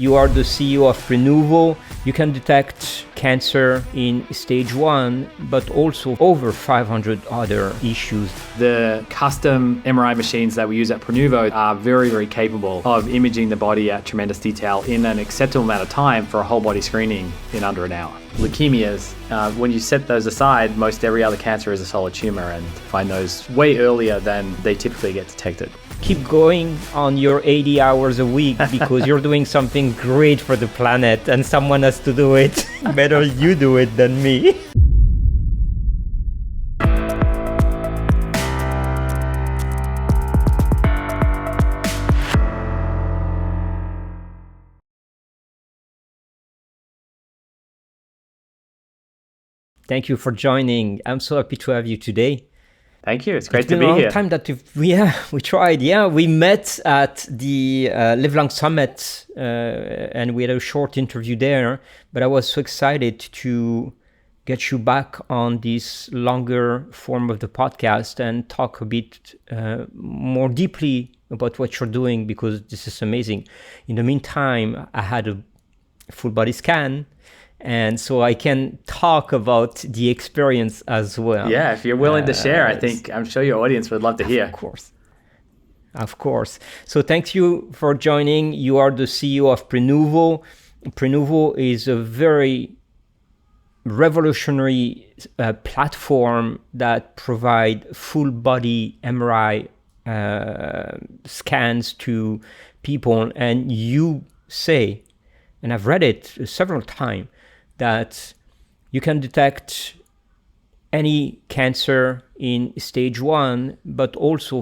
You are the CEO of Prenuvo. You can detect cancer in stage 1, but also over 500 other issues. The custom MRI machines that we use at Prenuvo are very, very capable of imaging the body at tremendous detail in an acceptable amount of time for a whole body screening in under an hour. Leukemias, when you set those aside, most every other cancer is a solid tumor, and find those way earlier than they typically get detected. Keep going on your 80 hours a week because you're doing something great for the planet and someone has to do it. Better you do it than me. Thank you for joining. I'm so happy to have you today. Thank you. It's great to be been a long here. time that we tried. We met at the Live Long Summit and we had a short interview there. But I was so excited to get you back on this longer form of the podcast and talk a bit more deeply about what you're doing, because this is amazing. In the meantime, I had a full body scan, and so I can talk about the experience as well. Yeah, if you're willing to share, I'm sure your audience would love to hear. Of course. So thank you for joining. You are the CEO of Prenuvo. Prenuvo is a very revolutionary platform that provide full body MRI scans to people. And you say, and I've read it several times, that you can detect any cancer in stage 1, but also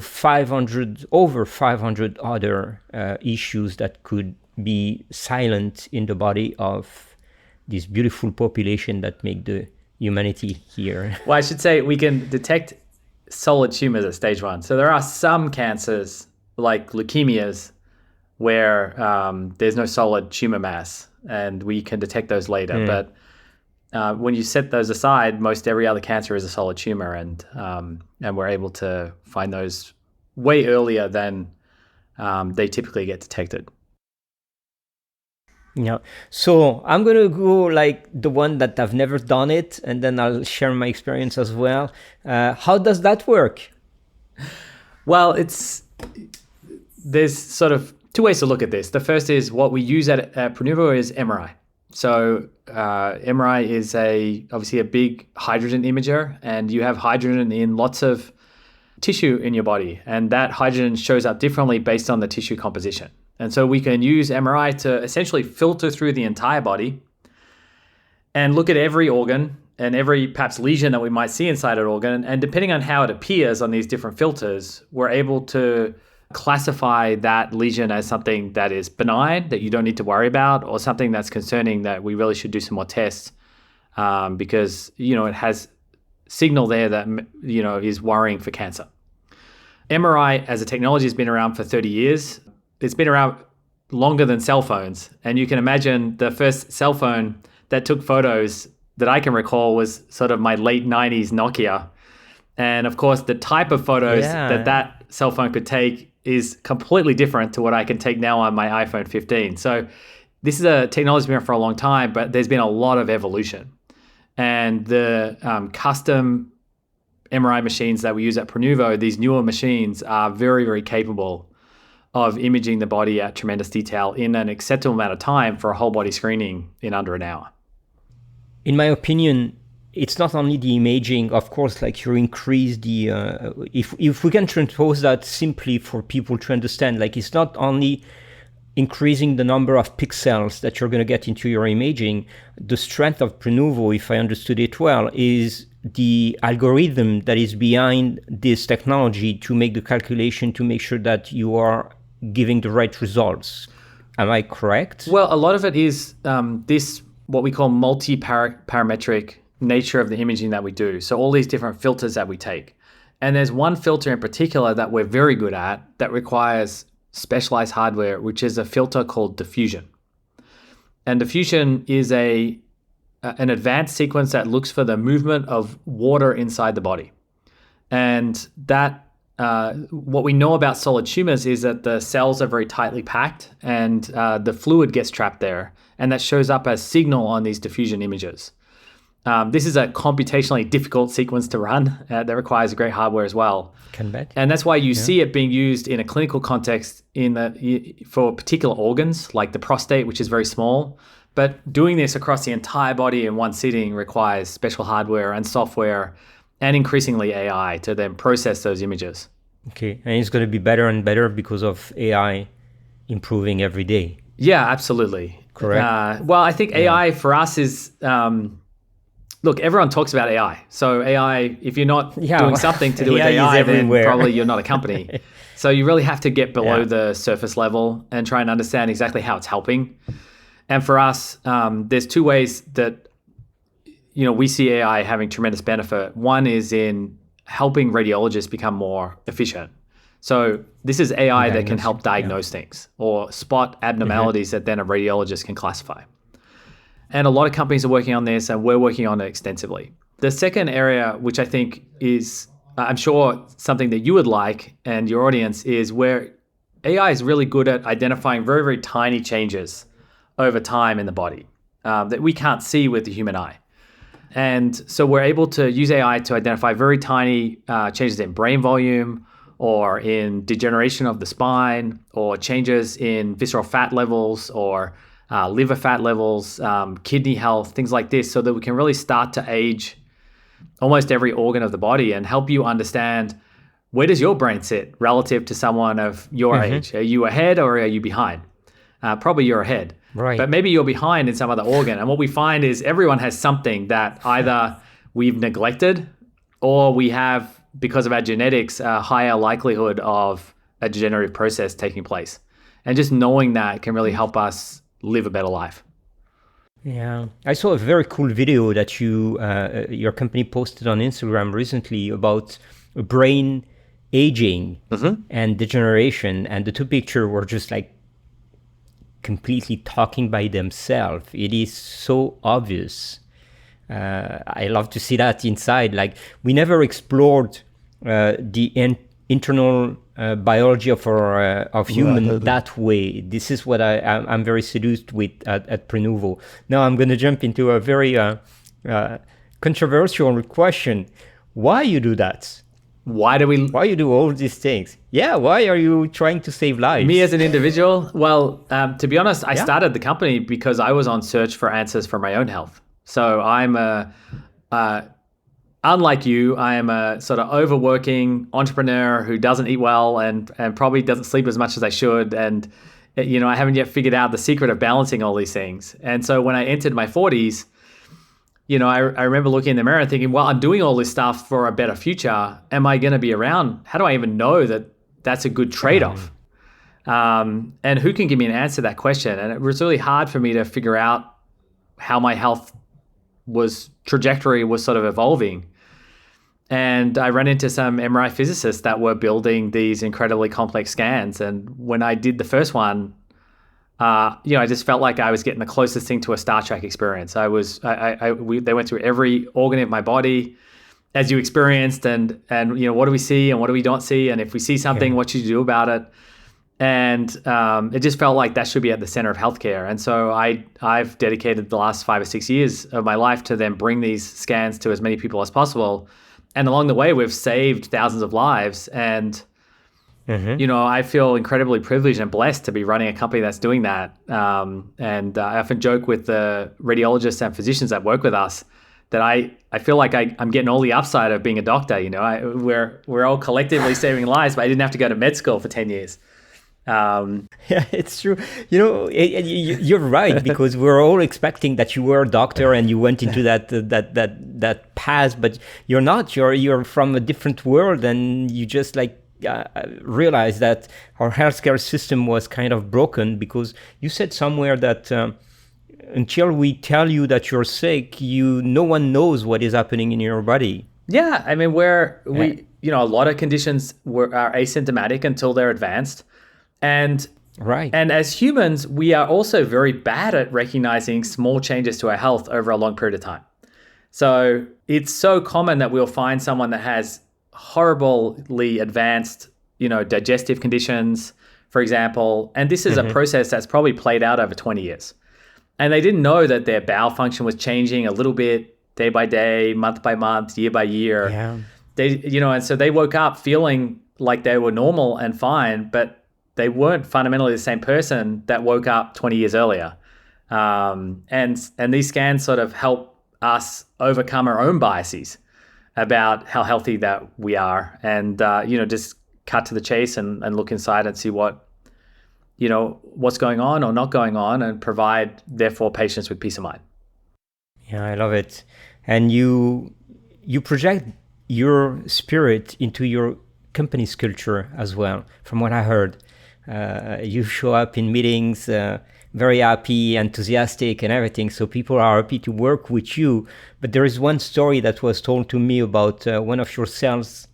over 500 other issues that could be silent in the body of this beautiful population that make the humanity here. Well, I should say we can detect solid tumors at stage 1. So there are some cancers, like leukemias, where there's no solid tumor mass, and we can detect those later. But when you set those aside, most every other cancer is a solid tumor, and we're able to find those way earlier than they typically get detected. Yeah. So I'm going to go like the one that I've never done it, and then I'll share my experience as well. How does that work? Well, there's sort of two ways to look at this. The first is what we use at Prenuvo is MRI. So MRI is obviously a big hydrogen imager, and you have hydrogen in lots of tissue in your body, and that hydrogen shows up differently based on the tissue composition. And so we can use MRI to essentially filter through the entire body and look at every organ and every perhaps lesion that we might see inside an organ. And depending on how it appears on these different filters, we're able to classify that lesion as something that is benign, that you don't need to worry about, or something that's concerning that we really should do some more tests because, it has signal there that, is worrying for cancer. MRI as a technology has been around for 30 years. It's been around longer than cell phones. And you can imagine the first cell phone that took photos that I can recall was sort of my late 90s Nokia. And of course, the type of photos that cell phone could take is completely different to what I can take now on my iPhone 15. So this is a technology that's been around for a long time, but there's been a lot of evolution. And the custom MRI machines that we use at Prenuvo, these newer machines, are very, very capable of imaging the body at tremendous detail in an acceptable amount of time for a whole body screening in under an hour. In my opinion, it's not only the imaging, of course, like you increase the, if we can transpose that simply for people to understand, like it's not only increasing the number of pixels that you're going to get into your imaging. The strength of Prenuvo, if I understood it well, is the algorithm that is behind this technology to make the calculation to make sure that you are giving the right results. Am I correct? Well, a lot of it is this, what we call multi-parametric nature of the imaging that we do. So all these different filters that we take. And there's one filter in particular that we're very good at that requires specialized hardware, which is a filter called diffusion. And diffusion is an advanced sequence that looks for the movement of water inside the body. And that what we know about solid tumors is that the cells are very tightly packed and the fluid gets trapped there. And that shows up as signal on these diffusion images. This is a computationally difficult sequence to run that requires great hardware as well. Can bet. And that's why you see it being used in a clinical context for particular organs like the prostate, which is very small. But doing this across the entire body in one sitting requires special hardware and software and increasingly AI to then process those images. Okay, and it's going to be better and better because of AI improving every day. Yeah, absolutely. Correct. Well, I think AI for us is, look, everyone talks about AI. So AI, if you're not doing something to do with AI, then probably you're not a company. So you really have to get below the surface level and try and understand exactly how it's helping. And for us, there's two ways that we see AI having tremendous benefit. One is in helping radiologists become more efficient. So this is AI that can help diagnose things or spot abnormalities that then a radiologist can classify. And a lot of companies are working on this, and we're working on it extensively. The second area, which I think is, I'm sure, something that you would like and your audience, is where AI is really good at identifying very, very tiny changes over time in the body that we can't see with the human eye. And so we're able to use AI to identify very tiny changes in brain volume or in degeneration of the spine or changes in visceral fat levels or liver fat levels, kidney health, things like this, so that we can really start to age almost every organ of the body and help you understand where does your brain sit relative to someone of your age. Are you ahead or are you behind? Probably you're ahead. Right. But maybe you're behind in some other organ. And what we find is everyone has something that either we've neglected or we have, because of our genetics, a higher likelihood of a degenerative process taking place. And just knowing that can really help us live a better life. Yeah, I saw a very cool video that your company posted on Instagram recently about brain aging and degeneration. And the two pictures were just like completely talking by themselves. It is so obvious. I love to see that inside. Like, we never explored the internal biology of human that way. This is what I'm very seduced with at Prenuvo. Now I'm going to jump into a very controversial question. Why you do that? Why you do all these things? Yeah, why are you trying to save lives? Me as an individual? Well, to be honest, I started the company because I was on search for answers for my own health. So I'm unlike you, I am a sort of overworking entrepreneur who doesn't eat well and probably doesn't sleep as much as I should. And, I haven't yet figured out the secret of balancing all these things. And so when I entered my 40s, I remember looking in the mirror and thinking, well, I'm doing all this stuff for a better future. Am I going to be around? How do I even know that that's a good trade-off? And who can give me an answer to that question? And it was really hard for me to figure out how my health trajectory was sort of evolving. And I ran into some MRI physicists that were building these incredibly complex scans. And when I did the first one, I just felt like I was getting the closest thing to a Star Trek experience. They went through every organ of my body as you experienced, and what do we see and what do we don't see, and if we see something, what should you do about it? And it just felt like that should be at the center of healthcare. And so I've dedicated the last 5 or 6 years of my life to then bring these scans to as many people as possible. And along the way, we've saved thousands of lives. And I feel incredibly privileged and blessed to be running a company that's doing that. And I often joke with the radiologists and physicians that work with us that I feel like I'm getting all the upside of being a doctor. We're all collectively saving lives, but I didn't have to go to med school for 10 years. Yeah, it's true. You're right, because we're all expecting that you were a doctor and you went into that path, but you're not. You're from a different world, and you just realized that our healthcare system was kind of broken, because you said somewhere that until we tell you that you're sick, no one knows what is happening in your body. Yeah, I mean, a lot of conditions are asymptomatic until they're advanced. And as humans, we are also very bad at recognizing small changes to our health over a long period of time. So it's so common that we'll find someone that has horribly advanced, digestive conditions, for example. And this is a process that's probably played out over 20 years. And they didn't know that their bowel function was changing a little bit day by day, month by month, year by year. Yeah. And so they woke up feeling like they were normal and fine, but they weren't fundamentally the same person that woke up 20 years earlier. And these scans sort of help us overcome our own biases about how healthy that we are, and just cut to the chase and look inside and see what's going on or not going on, and provide therefore patients with peace of mind. Yeah, I love it. And you project your spirit into your company's culture as well, from what I heard. You show up in meetings very happy, enthusiastic and everything, so people are happy to work with you. But there is one story that was told to me about one of your sales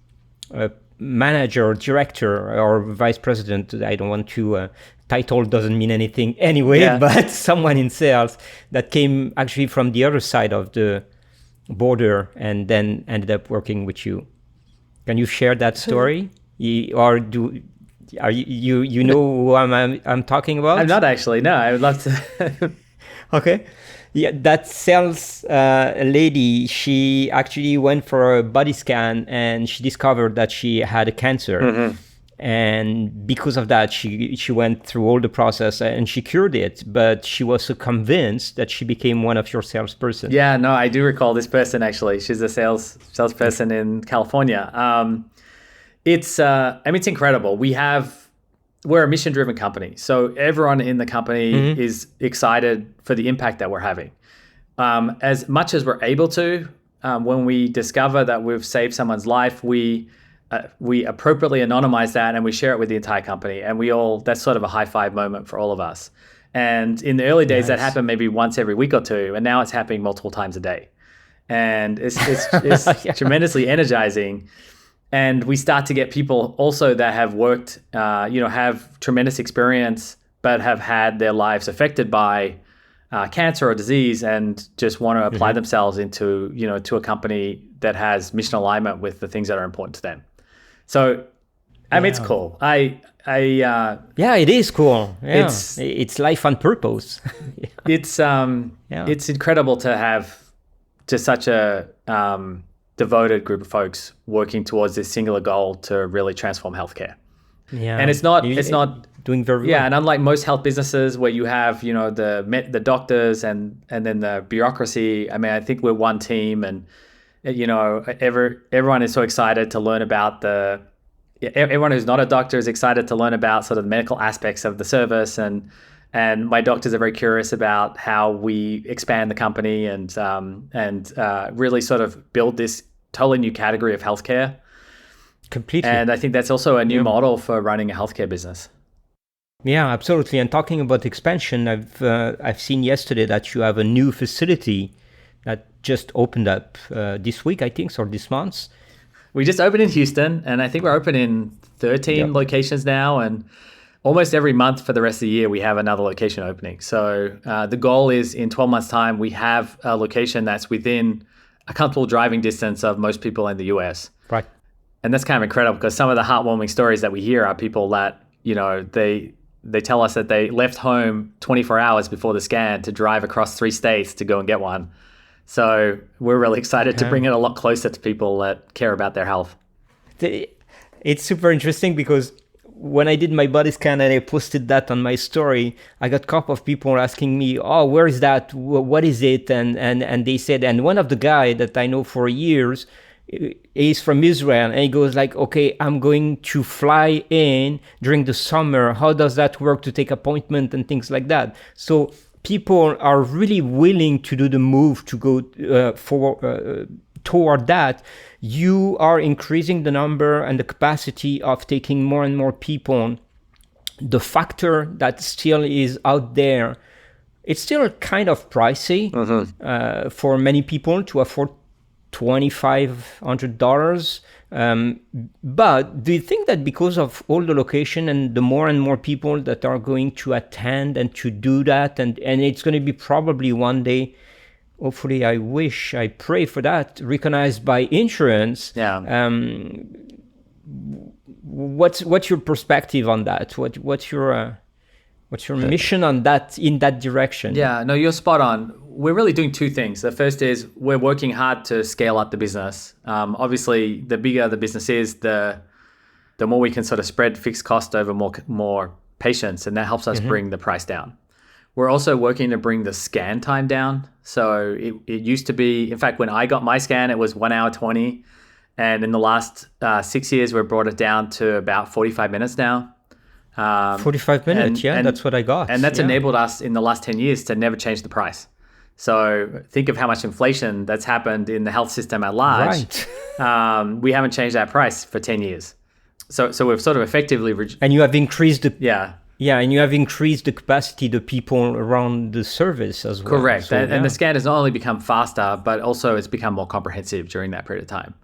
manager, director, or vice president. I don't want to, title doesn't mean anything anyway, but someone in sales that came actually from the other side of the border and then ended up working with you. Can you share that story? Or are you know who I'm talking about? I'm not actually. No, I would love to. Okay. Yeah, that sales lady, she actually went for a body scan and she discovered that she had a cancer. And because of that, she went through all the process and she cured it. But she was so convinced that she became one of your salesperson. Yeah, no, I do recall this person actually. She's a salesperson in California. It's incredible. We're a mission-driven company, so everyone in the company is excited for the impact that we're having. As much as we're able to, when we discover that we've saved someone's life, we appropriately anonymize that and we share it with the entire company, and that's sort of a high five moment for all of us. And in the early days, that happened maybe once every week or two, and now it's happening multiple times a day, and it's tremendously energizing. And we start to get people also that have worked, have tremendous experience, but have had their lives affected by cancer or disease, and just want to apply themselves into, to a company that has mission alignment with the things that are important to them. So, it's cool. Yeah, it is cool. Yeah. It's life on purpose. It's incredible to have just such a devoted group of folks working towards this singular goal to really transform healthcare. Yeah, and it's not doing very well. Yeah, and unlike most health businesses where you have the doctors and then the bureaucracy, I think we're one team, and everyone is so excited to learn about everyone who's not a doctor is excited to learn about sort of the medical aspects of the service, and my doctors are very curious about how we expand the company and really sort of build this totally new category of healthcare. Completely. And I think that's also a new model for running a healthcare business. Yeah, absolutely. And talking about expansion, I've seen yesterday that you have a new facility that just opened up this week, I think, or this month. We just opened in Houston, and I think we're open in 13 locations now, and almost every month for the rest of the year, we have another location opening. So the goal is in 12 months' time, we have a location that's within a comfortable driving distance of most people in the US. Right. And that's kind of incredible, because some of the heartwarming stories that we hear are people that, they tell us that they left home 24 hours before the scan to drive across 3 states to go and get one. So we're really excited to bring it a lot closer to people that care about their health. It's super interesting because when I did my body scan and I posted that on my story, I got a couple of people asking me, "Oh, where is that? What is it?" And they said, and one of the guy that I know for years is from Israel, and he goes like, "Okay, I'm going to fly in during the summer. How does that work to take appointment and things like that?" So people are really willing to do the move to go toward that. You are increasing the number and the capacity of taking more and more people. The factor that still is out there, it's still kind of pricey for many people to afford $2,500. But do you think that because of all the location and the more and more people that are going to attend and to do that, and it's going to be probably one day hopefully, I pray for that, recognized by insurance. Yeah. What's your perspective on that? What's your mission on that, in that direction? Yeah, no, you're spot on. We're really doing two things. The first is we're working hard to scale up the business. Obviously, the bigger the business is, the more we can sort of spread fixed cost over more patients, and that helps us bring the price down. We're also working to bring the scan time down. So it used to be, in fact, when I got my scan, it was 1 hour 20. And in the last 6 years, we've brought it down to about 45 minutes now. 45 minutes, and that's what I got. And that's enabled us in the last 10 years to never change the price. So think of how much inflation that's happened in the health system at large. Right. We haven't changed our price for 10 years. So we've sort of effectively... And you have increased the... Yeah. Yeah, and you have increased the capacity, the people around the service as well. Correct. So, and the scan has not only become faster, but also it's become more comprehensive during that period of time.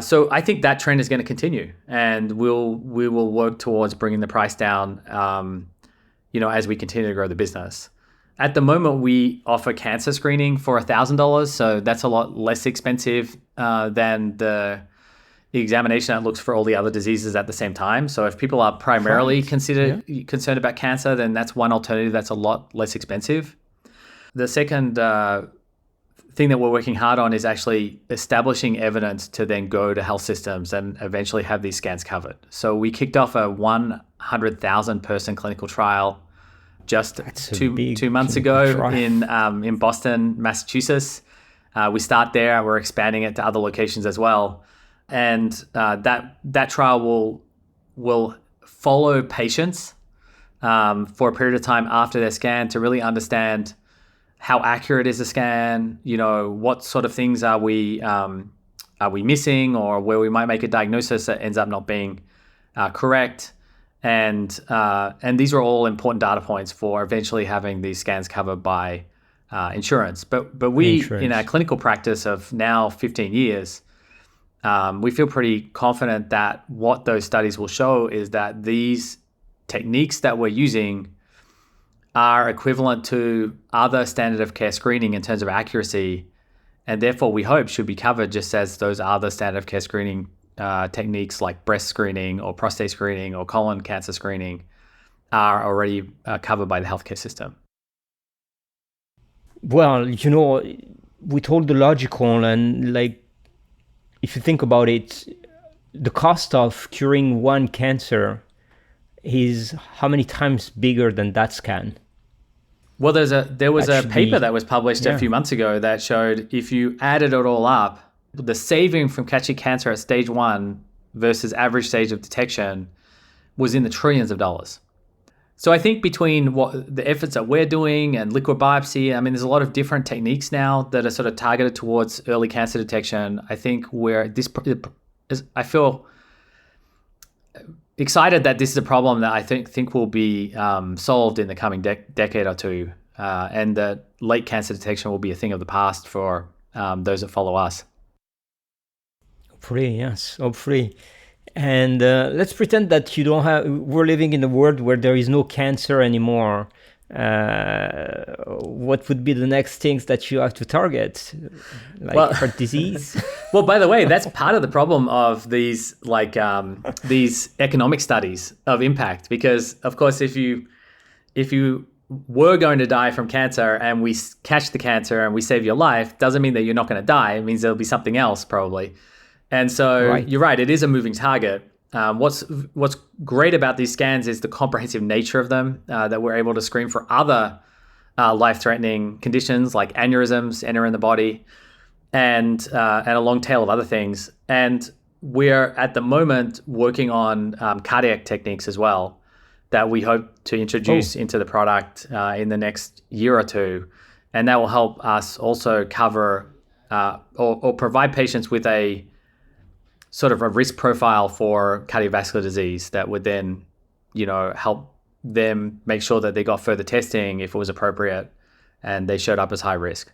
So I think that trend is going to continue, and we will work towards bringing the price down, as we continue to grow the business. At the moment, we offer cancer screening for $1,000, so that's a lot less expensive than the examination that looks for all the other diseases at the same time. So if people are primarily concerned about cancer, then that's one alternative that's a lot less expensive. The second thing that we're working hard on is actually establishing evidence to then go to health systems and eventually have these scans covered. So we kicked off a 100,000 person clinical trial just two months ago in Boston, Massachusetts. We start there. We're expanding it to other locations as well. And that trial will follow patients for a period of time after their scan to really understand how accurate is the scan, what sort of things are we missing, or where we might make a diagnosis that ends up not being correct. And these are all important data points for eventually having these scans covered by insurance. But we, in our clinical practice of now 15 years, we feel pretty confident that what those studies will show is that these techniques that we're using are equivalent to other standard of care screening in terms of accuracy, and therefore we hope should be covered just as those other standard of care screening techniques like breast screening or prostate screening or colon cancer screening are already covered by the healthcare system. Well, with all the logical and if you think about it, the cost of curing one cancer is how many times bigger than that scan? Well, there was a paper that was published a few months ago that showed if you added it all up, the saving from catching cancer at stage 1 versus average stage of detection was in the trillions of dollars. So I think between what the efforts that we're doing and liquid biopsy, there's a lot of different techniques now that are sort of targeted towards early cancer detection. I think I feel excited that this is a problem that I think will be solved in the coming decade or two, and that late cancer detection will be a thing of the past for those that follow us. Hopefully. And let's pretend that we're living in a world where there is no cancer anymore. What would be the next things that you have to target? Heart disease? Well, by the way, that's part of the problem of these these economic studies of impact, because of course, if you were going to die from cancer and we catch the cancer and we save your life, doesn't mean that you're not going to die. It means there'll be something else probably. And so You're right, it is a moving target. What's great about these scans is the comprehensive nature of them, that we're able to screen for other life-threatening conditions like aneurysms entering the body and a long tail of other things. And we're at the moment working on cardiac techniques as well that we hope to introduce into the product in the next year or two. And that will help us also cover or provide patients with a sort of a risk profile for cardiovascular disease that would then, help them make sure that they got further testing if it was appropriate and they showed up as high risk.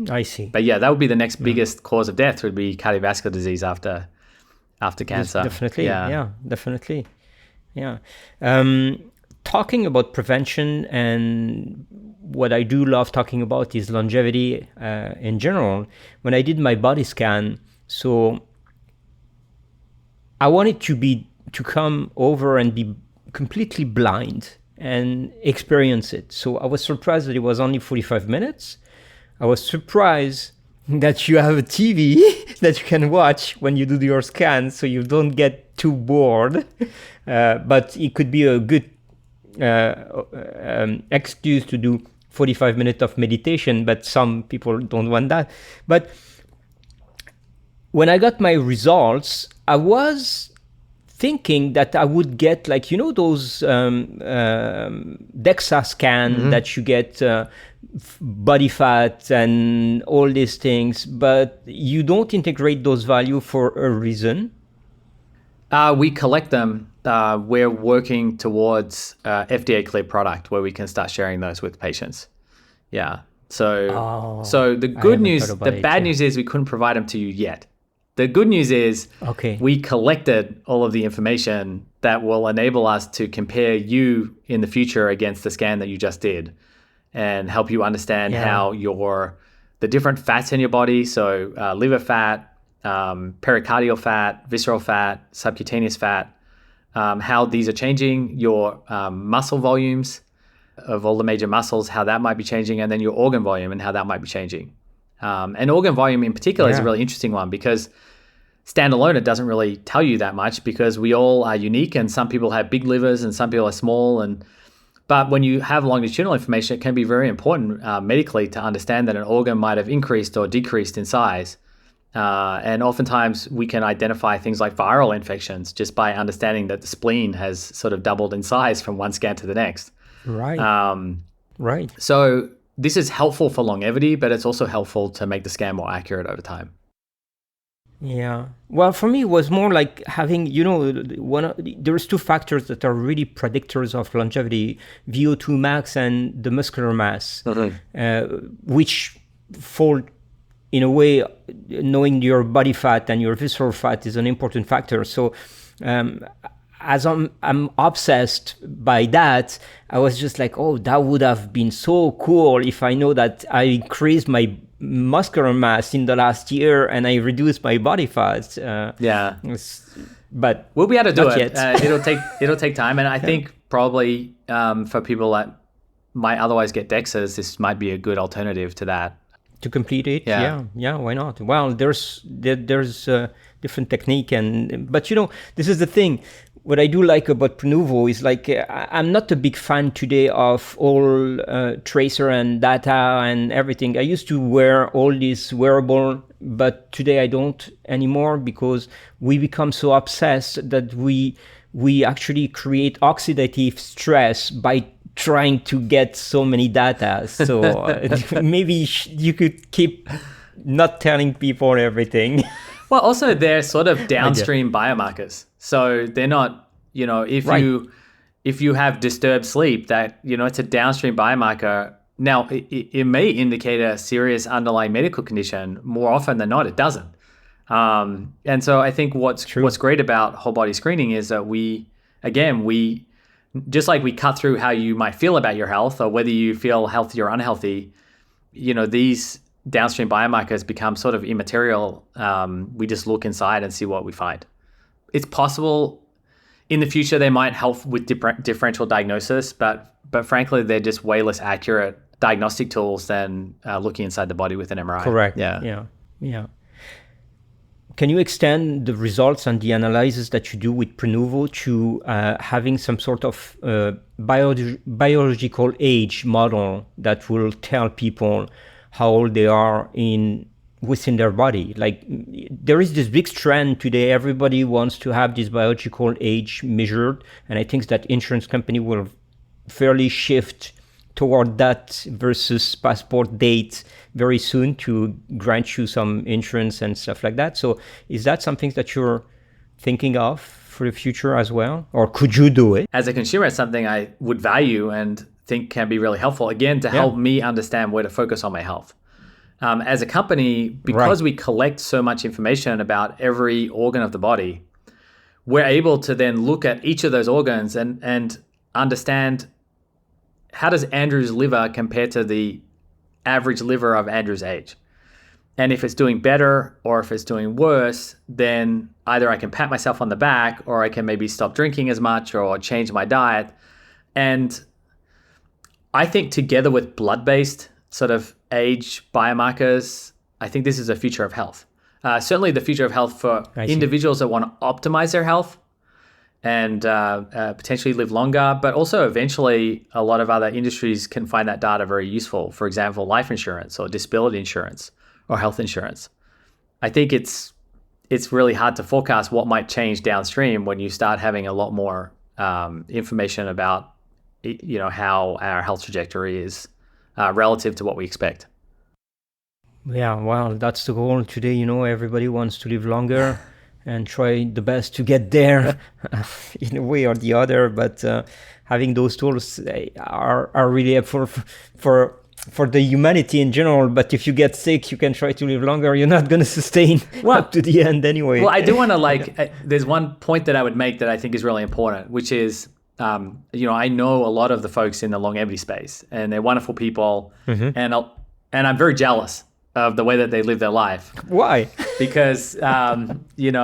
I see. But yeah, that would be the next biggest cause of death would be cardiovascular disease after cancer. Definitely. Yeah, definitely. Yeah. talking about prevention, and what I do love talking about is longevity in general. When I did my body scan, so I wanted to come over and be completely blind and experience it. So I was surprised that it was only 45 minutes. I was surprised that you have a TV that you can watch when you do your scan, so you don't get too bored. But it could be a good excuse to do 45 minutes of meditation, but some people don't want that. But when I got my results, I was thinking that I would get, like, those DEXA scan that you get body fat and all these things, but you don't integrate those values for a reason. We collect them. We're working towards FDA cleared product where we can start sharing those with patients. Yeah. So the good news, the bad news is we couldn't provide them to you yet. The good news is we collected all of the information that will enable us to compare you in the future against the scan that you just did, and help you understand how the different fats in your body, so liver fat, pericardial fat, visceral fat, subcutaneous fat, how these are changing your muscle volumes of all the major muscles, how that might be changing, and then your organ volume and how that might be changing. And organ volume in particular is a really interesting one, because standalone, it doesn't really tell you that much, because we all are unique, and some people have big livers and some people are small. But when you have longitudinal information, it can be very important medically to understand that an organ might have increased or decreased in size. And oftentimes we can identify things like viral infections just by understanding that the spleen has sort of doubled in size from one scan to the next. Right. Right. So this is helpful for longevity, but it's also helpful to make the scan more accurate over time. Yeah. Well, for me, it was more like having, there's two factors that are really predictors of longevity: VO2 max and the muscular mass, which fall, in a way, knowing your body fat and your visceral fat is an important factor. So as I'm obsessed by that, I was just like, oh, that would have been so cool if I know that I increased my muscular mass in the last year and I reduced my body fat. But we'll be able to do it. It'll take time, and I think probably for people that might otherwise get DEXAs, this might be a good alternative to that. To complete it, yeah, why not? Well, there's different technique, but this is the thing. What I do like about Prenuvo is, like, I'm not a big fan today of all tracer and data and everything. I used to wear all these wearable, but today I don't anymore, because we become so obsessed that we actually create oxidative stress by trying to get so many data. So maybe you could keep not telling people everything. Well, also they're sort of downstream biomarkers. So they're not, if you have disturbed sleep, that, it's a downstream biomarker. Now, it may indicate a serious underlying medical condition. More often than not, it doesn't. And so I think what's great about whole body screening is that we just like we cut through how you might feel about your health or whether you feel healthy or unhealthy, these downstream biomarkers become sort of immaterial. We just look inside and see what we find. It's possible in the future they might help with differential diagnosis, but frankly, they're just way less accurate diagnostic tools than looking inside the body with an MRI. Correct. Yeah. Can you extend the results and the analysis that you do with Prenuvo to having some sort of biological age model that will tell people how old they are within their body? Like, there is this big trend today. Everybody wants to have this biological age measured, and I think that insurance company will fairly shift toward that versus passport date very soon to grant you some insurance and stuff like that. So is that something that you're thinking of for the future as well? Or could you do it? As a consumer, it's something I would value and think can be really helpful, again, to help me understand where to focus on my health. As a company, because we collect so much information about every organ of the body, we're able to then look at each of those organs and understand how does Andrew's liver compare to the average liver of Andrew's age. And if it's doing better or if it's doing worse, then either I can pat myself on the back or I can maybe stop drinking as much or change my diet. And I think together with blood-based sort of age biomarkers, I think this is a future of health. Certainly the future of health for individuals that want to optimize their health and potentially live longer, but also eventually a lot of other industries can find that data very useful. For example, life insurance or disability insurance or health insurance. I think it's really hard to forecast what might change downstream when you start having a lot more information about how our health trajectory is relative to what we expect. Yeah, well, that's the goal today. Everybody wants to live longer and try the best to get there in a way or the other. But having those tools are really helpful for the humanity in general. But if you get sick, you can try to live longer. You're not going to sustain up to the end anyway. Well, I do want to there's one point that I would make that I think is really important, which is, I know a lot of the folks in the longevity space and they're wonderful people. And I'm very jealous of the way that they live their life. Why? Because, I'm sure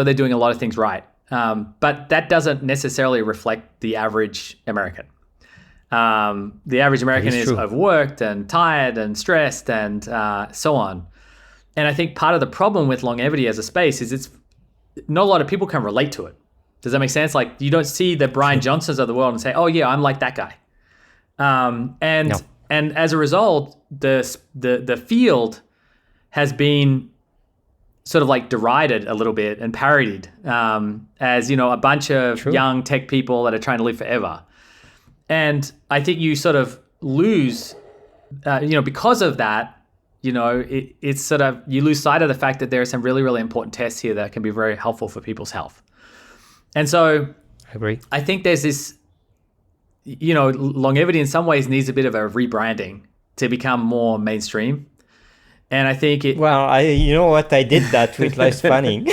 they're doing a lot of things right. But that doesn't necessarily reflect the average American. The average American is overworked and tired and stressed and so on. And I think part of the problem with longevity as a space is not a lot of people can relate to it. Does that make sense? Like you don't see the Brian Johnsons of the world and say, oh yeah, I'm like that guy. And as a result, the field has been sort of like derided a little bit and parodied as, a bunch of young tech people that are trying to live forever. And I think you sort of lose, because of that, it's sort of, you lose sight of the fact that there are some really, really important tests here that can be very helpful for people's health. And so I agree. I think there's this, longevity in some ways needs a bit of a rebranding to become more mainstream. And I think you know what? I did that with lifespanning.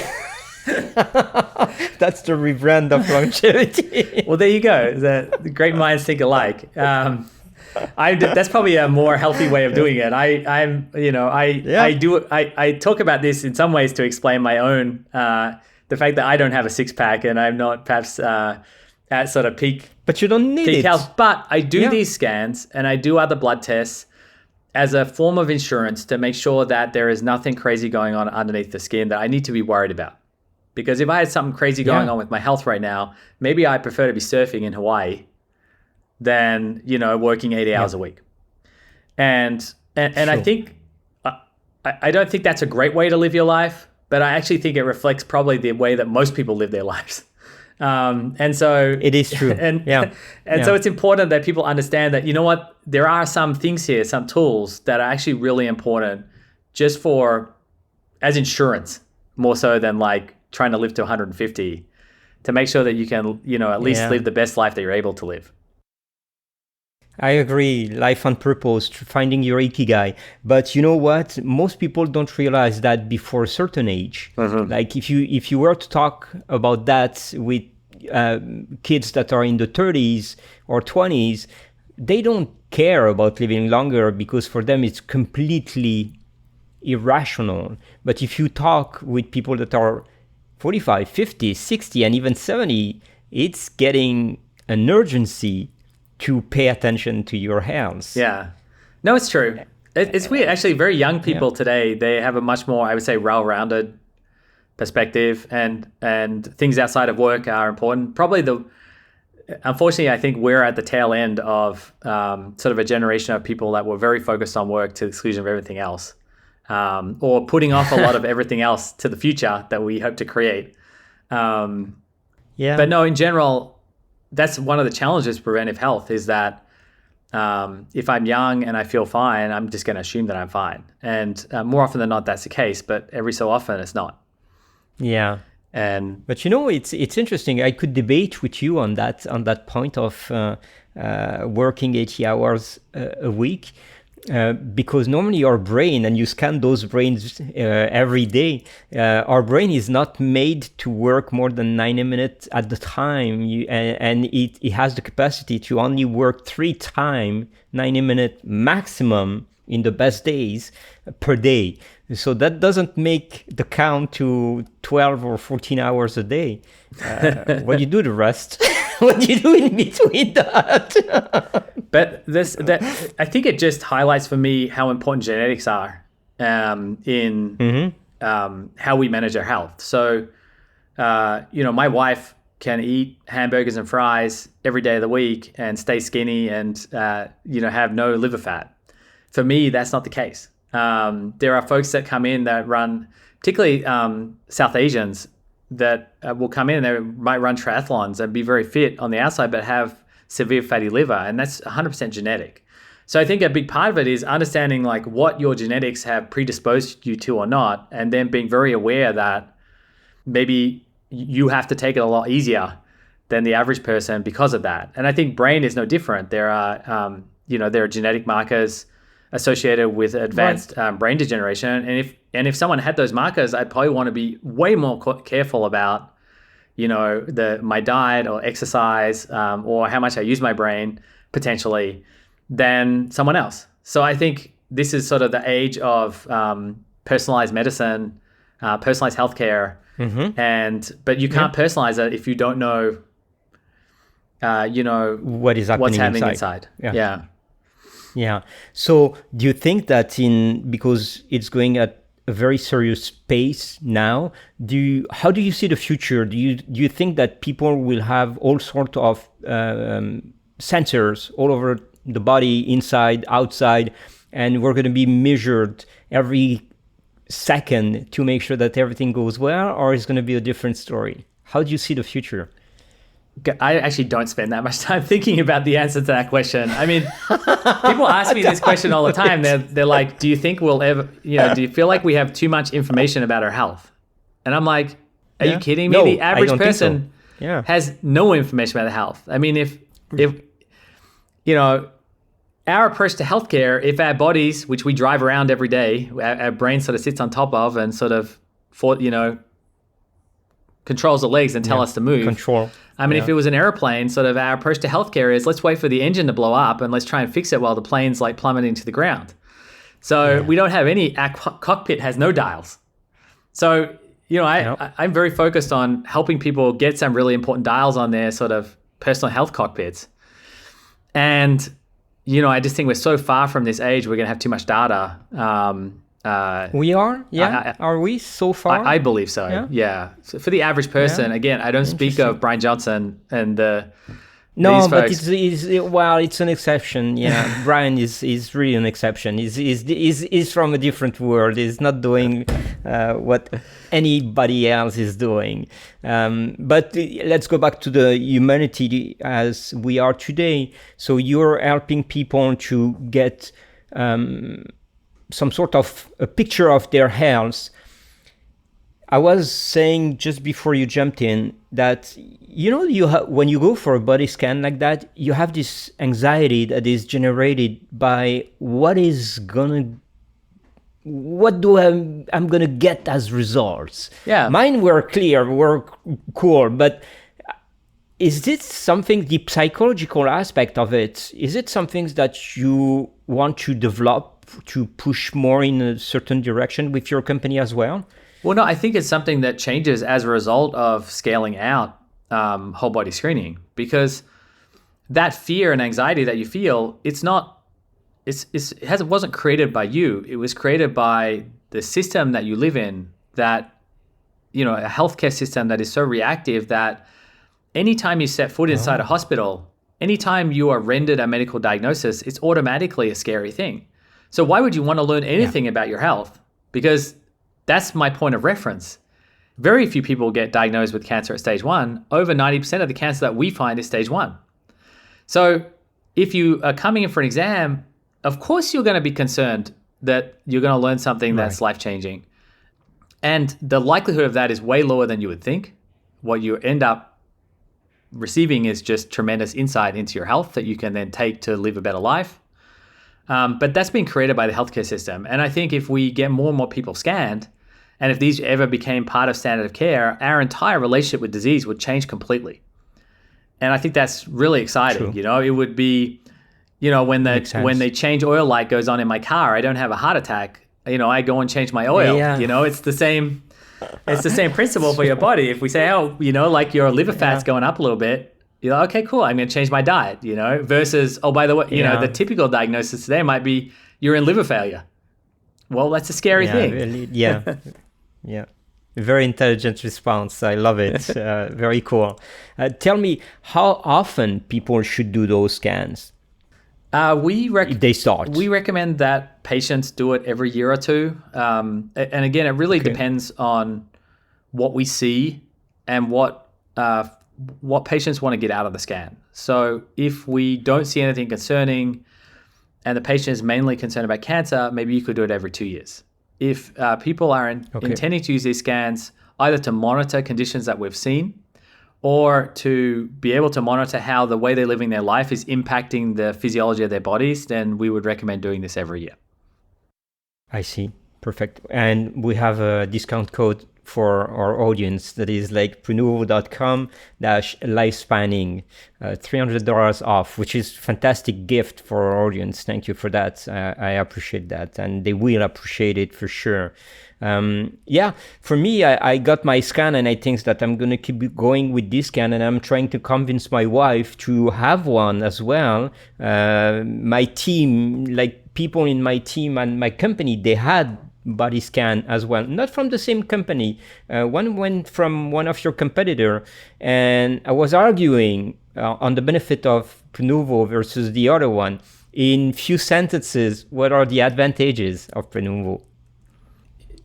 That's the rebrand of longevity. Well, there you go. The great minds think alike. That's probably a more healthy way of doing it. I talk about this in some ways to explain my own, the fact that I don't have a six pack and I'm not perhaps at sort of peak. But you don't need peak it. Health. But I do these scans and I do other blood tests as a form of insurance to make sure that there is nothing crazy going on underneath the skin that I need to be worried about. Because if I had something crazy going on with my health right now, maybe I prefer to be surfing in Hawaii than, working 80 hours a week. And I think, I don't think that's a great way to live your life, but I actually think it reflects probably the way that most people live their lives. And so it is true. So it's important that people understand that, there are some things here, some tools that are actually really important just as insurance, more so than like trying to live to 150, to make sure that you can, at least live the best life that you're able to live. I agree. Life on purpose, finding your ikigai. But you know what? Most people don't realize that before a certain age. Mm-hmm. Like if you were to talk about that with kids that are in the 30s or 20s, they don't care about living longer because for them it's completely irrational. But if you talk with people that are 45, 50, 60, and even 70, it's getting an urgency to pay attention to your health. Yeah. No, it's true. It's weird. Actually, very young people today, they have a much more, I would say, well-rounded perspective, and things outside of work are important. Probably unfortunately, I think we're at the tail end of sort of a generation of people that were very focused on work to the exclusion of everything else, or putting off a lot of everything else to the future that we hope to create. But no, in general, that's one of the challenges with preventive health is that if I'm young and I feel fine, I'm just going to assume that I'm fine. And more often than not, that's the case. But every so often, it's not. Yeah. But it's interesting. I could debate with you on that point of working 80 hours a week. because normally our brain, and you scan those brains every day, our brain is not made to work more than 90 minutes at the time. And it has the capacity to only work 3 times 90-minute maximum in the best days per day. So that doesn't make the count to 12 or 14 hours a day. What do you do the rest? What do you do in between that? But I think it just highlights for me how important genetics are in how we manage our health. So, my wife can eat hamburgers and fries every day of the week and stay skinny and, have no liver fat. For me, that's not the case. There are folks that come in that run, particularly South Asians, that will come in and they might run triathlons and be very fit on the outside, but have severe fatty liver, and that's 100% genetic. So I think a big part of it is understanding like what your genetics have predisposed you to or not, and then being very aware that maybe you have to take it a lot easier than the average person because of that. And I think brain is no different. There are, there are genetic markers associated with advanced brain degeneration, and if someone had those markers, I'd probably want to be way more careful about, my diet or exercise or how much I use my brain potentially than someone else. So I think this is sort of the age of personalized medicine, personalized healthcare, but you can't personalize it if you don't know, what is happening what's happening inside. Yeah. So do you think that because it's going at a very serious pace now, how do you see the future? Do you think that people will have all sorts of sensors all over the body, inside, outside, and we're going to be measured every second to make sure that everything goes well, or is it going to be a different story? How do you see the future? I actually don't spend that much time thinking about the answer to that question. I mean, people ask me this question all the time. They're like, do you think we'll ever, do you feel like we have too much information about our health? And I'm like, are you kidding me? No, the average person so. has no information about their health. I mean, if our approach to healthcare, if our bodies, which we drive around every day, our brain sort of sits on top of and sort of, controls the legs and tell us to move. Control. I mean, if it was an airplane, sort of our approach to healthcare is let's wait for the engine to blow up and let's try and fix it while the plane's like plummeting to the ground. So we don't have our cockpit has no dials. So, I'm very focused on helping people get some really important dials on their sort of personal health cockpits. And, I just think we're so far from this age, we're going to have too much data. We are? Yeah. Are we so far? I believe so. Yeah. So for the average person, again, I don't speak of Brian Johnson and no, but it's an exception. Yeah, Brian is really an exception. He's from a different world. He's not doing what anybody else is doing. But let's go back to the humanity as we are today. So you're helping people to get some sort of a picture of their health. I was saying just before you jumped in that, when you go for a body scan like that, you have this anxiety that is generated by I'm going to get as results. Yeah. Mine were clear, were cool, but is this something, the psychological aspect of it, is it something that you want to develop to push more in a certain direction with your company as well? Well, no, I think it's something that changes as a result of scaling out whole body screening, because that fear and anxiety that you feel, it wasn't created by you. It was created by the system that you live in, that, a healthcare system that is so reactive that anytime you set foot inside a hospital, anytime you are rendered a medical diagnosis, it's automatically a scary thing. So why would you want to learn anything about your health? Because that's my point of reference. Very few people get diagnosed with cancer at stage 1. Over 90% of the cancer that we find is stage 1. So if you are coming in for an exam, of course you're going to be concerned that you're going to learn something that's life-changing. And the likelihood of that is way lower than you would think. What you end up receiving is just tremendous insight into your health that you can then take to live a better life. But that's been created by the healthcare system. And I think if we get more and more people scanned, and if these ever became part of standard of care, our entire relationship with disease would change completely. And I think that's really exciting. True. It would be, when the change oil light goes on in my car, I don't have a heart attack. I go and change my oil. Yeah. It's the same. It's the same principle for your body. If we say, like your liver fat's going up a little bit, okay, cool. I'm going to change my diet. Versus, oh, by the way, the typical diagnosis today might be you're in liver failure. Well, that's a scary thing. Really, yeah. Yeah. Very intelligent response. I love it. Very cool. Tell me, how often people should do those scans? If they start. We recommend that patients do it every year or two. And again, it really depends on what we see and what patients want to get out of the scan. So if we don't see anything concerning and the patient is mainly concerned about cancer, maybe you could do it every 2 years. If people are intending to use these scans either to monitor conditions that we've seen or to be able to monitor how the way they're living their life is impacting the physiology of their bodies, then we would recommend doing this every year. I see. Perfect. And we have a discount code for our audience that is like prenuvo.com/lifespanning, $300 off, which is fantastic gift for our audience. Thank you for that. I appreciate that, and they will appreciate it for sure. For me, I got my scan, and I think that I'm going to keep going with this scan, and I'm trying to convince my wife to have one as well. My team, like people in my team and my company, they had body scan as well, not from the same company. One went from one of your competitor, and I was arguing on the benefit of Prenuvo versus the other one. In few sentences, what are the advantages of Prenuvo?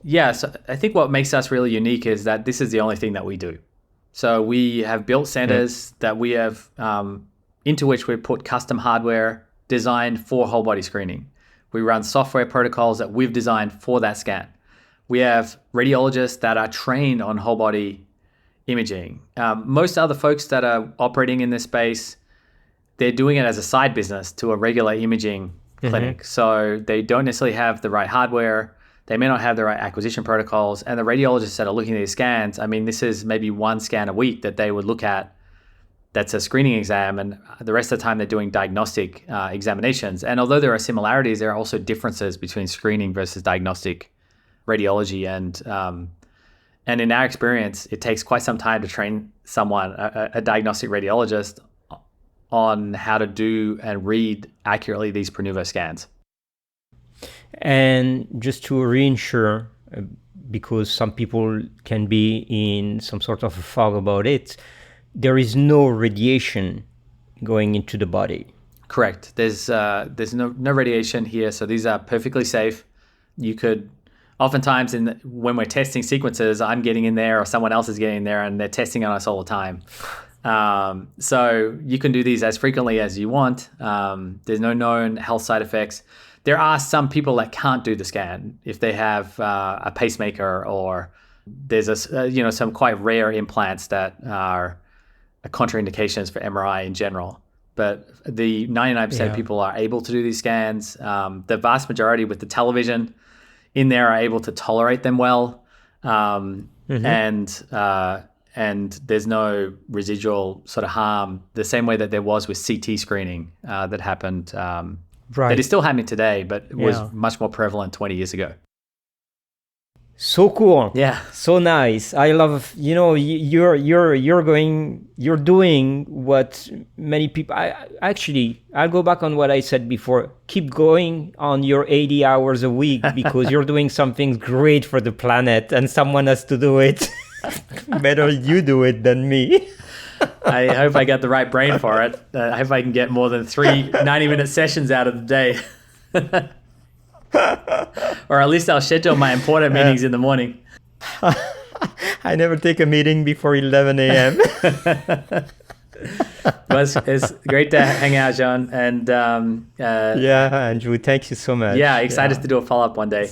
Yeah, so I think what makes us really unique is that this is the only thing that we do. So we have built centers that we have into which we put custom hardware designed for whole body screening. We run software protocols that we've designed for that scan. We have radiologists that are trained on whole body imaging. Most other folks that are operating in this space, they're doing it as a side business to a regular imaging clinic. So they don't necessarily have the right hardware. They may not have the right acquisition protocols. And the radiologists that are looking at these scans, I mean, this is maybe one scan a week that they would look at. That's a screening exam, and the rest of the time they're doing diagnostic examinations. And although there are similarities, there are also differences between screening versus diagnostic radiology. And in our experience, it takes quite some time to train someone, a diagnostic radiologist, on how to do and read accurately these Prenuvo scans. And just to reinsure, because some people can be in some sort of a fog about it, there is no radiation going into the body. Correct. There's no radiation here, so these are perfectly safe. You could, oftentimes when we're testing sequences, I'm getting in there or someone else is getting in there, and they're testing on us all the time. So you can do these as frequently as you want. There's no known health side effects. There are some people that can't do the scan if they have a pacemaker, or there's some quite rare implants that are contraindications for MRI in general. But the 99% of people are able to do these scans. The vast majority with the television in there are able to tolerate them well. And there's no residual sort of harm, the same way that there was with CT screening that happened. That is still happening today, but it was much more prevalent 20 years ago. So cool. Yeah. So nice. I love, you're doing what many people, I'll go back on what I said before. Keep going on your 80 hours a week, because you're doing something great for the planet, and someone has to do it. Better you do it than me. I hope I got the right brain for it. I hope I can get more than 3 90-minute sessions out of the day. Or at least I'll schedule my important meetings in the morning. I never take a meeting before 11 a.m. It's great to hang out, Jean. And Andrew, thank you so much. Yeah, excited to do a follow-up one day.